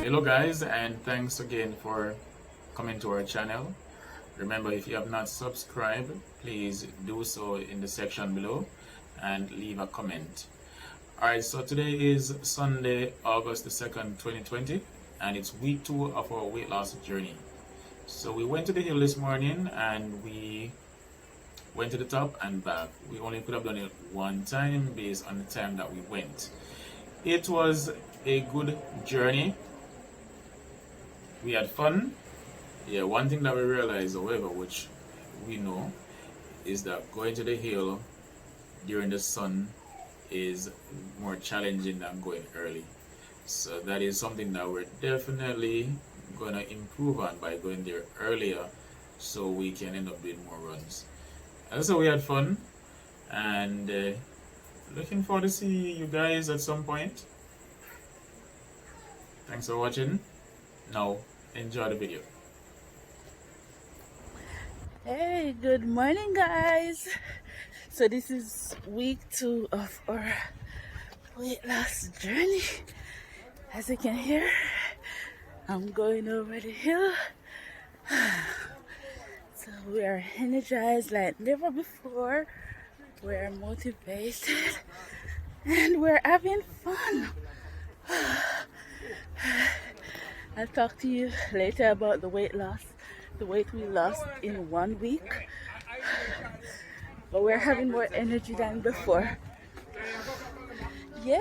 Hello guys, and thanks again for coming to our channel. Remember, if you have not subscribed, please do so in the section below and leave a comment. Alright, so today is Sunday, August the 2nd, 2020, and it's week 2 of our weight loss journey. So we went to the hill this morning and we went to the top and back. We only could have done it one time based on the time that we went. It was a good journey. We had fun. Yeah, one thing that we realized, however, which we know, is that going to the hill during the sun is more challenging than going early. So that is something that we're definitely gonna improve on by going there earlier, so we can end up doing more runs. And so we had fun, and looking forward to see you guys at some point. Thanks for watching. Now enjoy the video. Hey, good morning guys. So this is week 2 of our weight loss journey. As you can hear, I'm going over the hill. So we are energized like never before. We're motivated and we're having fun. I'll talk to you later about the weight loss, the weight we lost in 1 week. But we're having more energy than before. Yeah.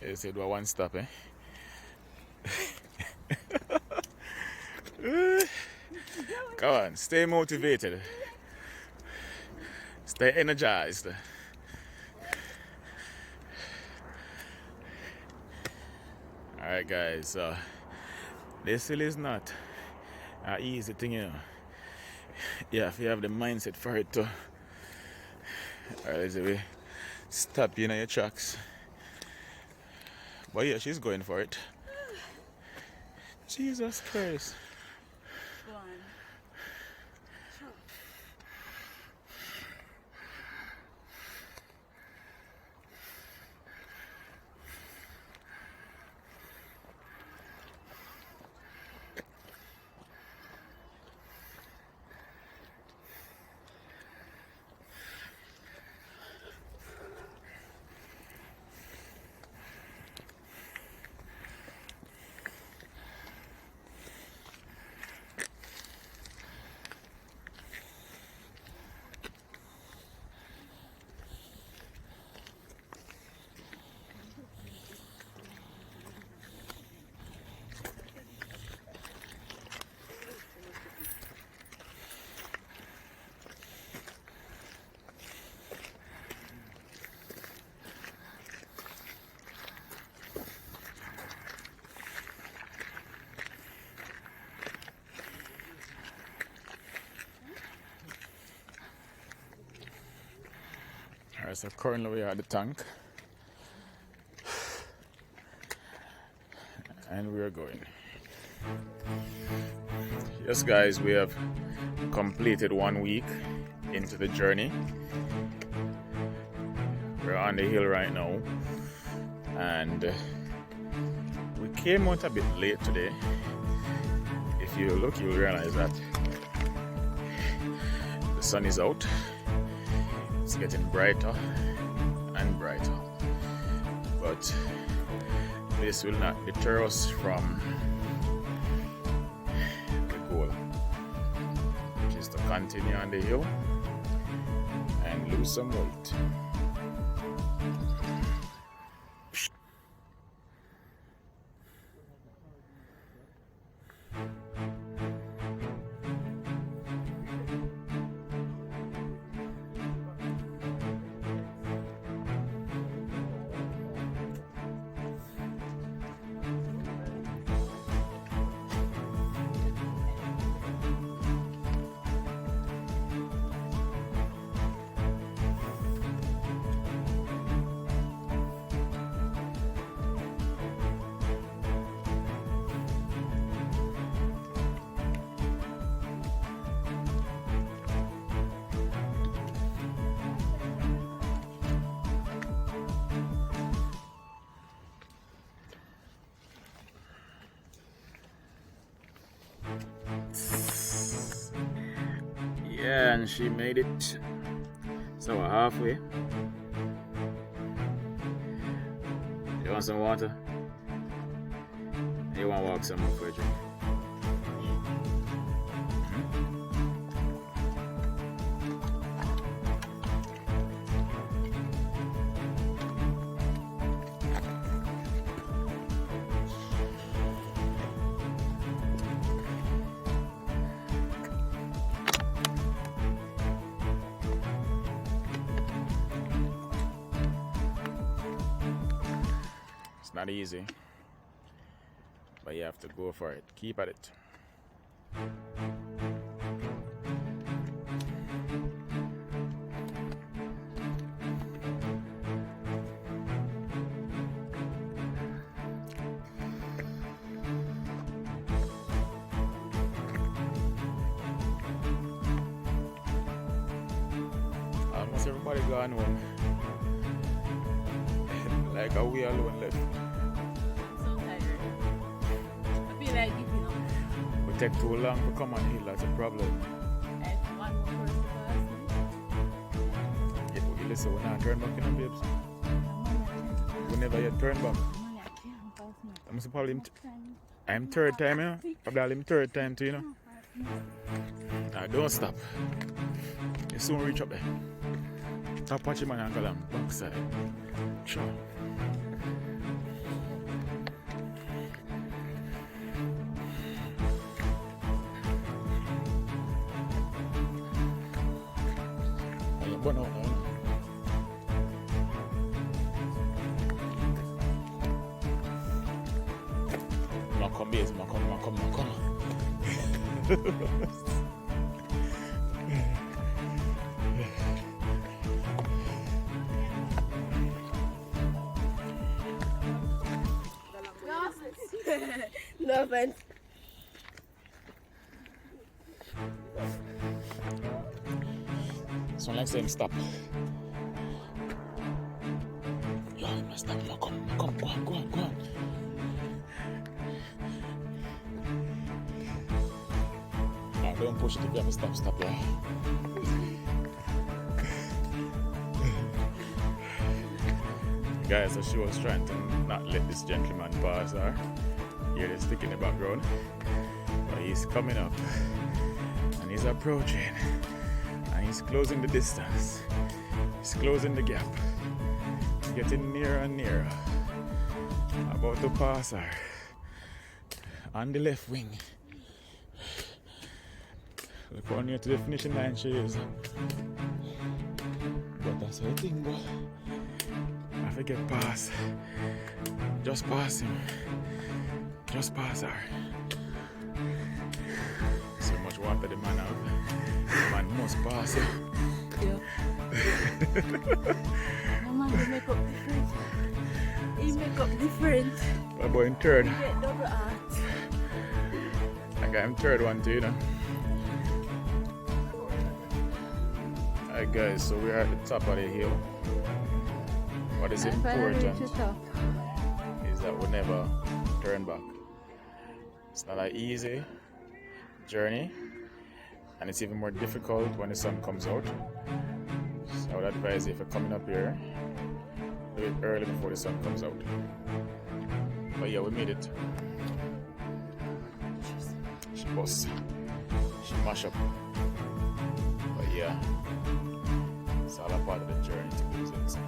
You said we're one stop, eh? Come on, stay motivated. Stay energized. Alright guys, this hill is not an easy thing, you know. Yeah, if you have the mindset for it to stop you in your tracks. But yeah, she's going for it. Jesus Christ. Go on. Alright, so currently we are at the tank. And we are going. Yes guys, we have completed 1 week into the journey. We're on the hill right now. And we came out a bit late today. If you look, you'll realize that the sun is out. It's getting brighter and brighter. But this will not deter us from the goal, which is to continue on the hill and lose some weight. Yeah, and she made it. So we're halfway. You want some water? You want to walk some more for a drink? It's not easy, but you have to go for it. Keep at it. Almost everybody gone home. Like a we alone left. So tired. I feel like giving up. We take too long to come on hill, that's a problem. I have one more person to ask me. Yeah, but you listen, we're not turn back, you know, babes. We never yet turn back. I'm probably I'm third time, you know. Probably I'm third time too, you know. Don't stop. You soon reach up there. Stop watching man and go along backside. Sure. But no, come base, come. No offense. So like saying stop. Yo, you must stop. No, come, go on. No, don't push it if you have to stop, yeah. Guys, so she was trying to not let this gentleman pass her. Here they're sticking in the background. But he's coming up. And he's approaching. And he's closing the distance. He's closing the gap. Getting nearer and nearer. About to pass her. On the left wing. Look how near to the finishing line she is. But that's her thing, boy. I forget pass. Just pass him. Just pass her. So much water the man have. The man must pass her. Yeah. No man, he make up different. He make up different. What about in third? He get double art. I got him third one too, you know. Alright guys, so we're at the top of the hill. What is important is that we never turn back. It's not an easy journey, and it's even more difficult when the sun comes out. So I would advise you, if you're coming up here, do it early before the sun comes out. But yeah, we made it. She bust. She mash up. But yeah, it's all a part of the journey to lose it.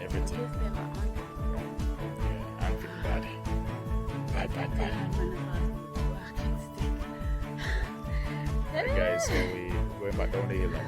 Everything. Yeah, I'm feeling bad. Bad. Alright guys, so we're going back down the hill now.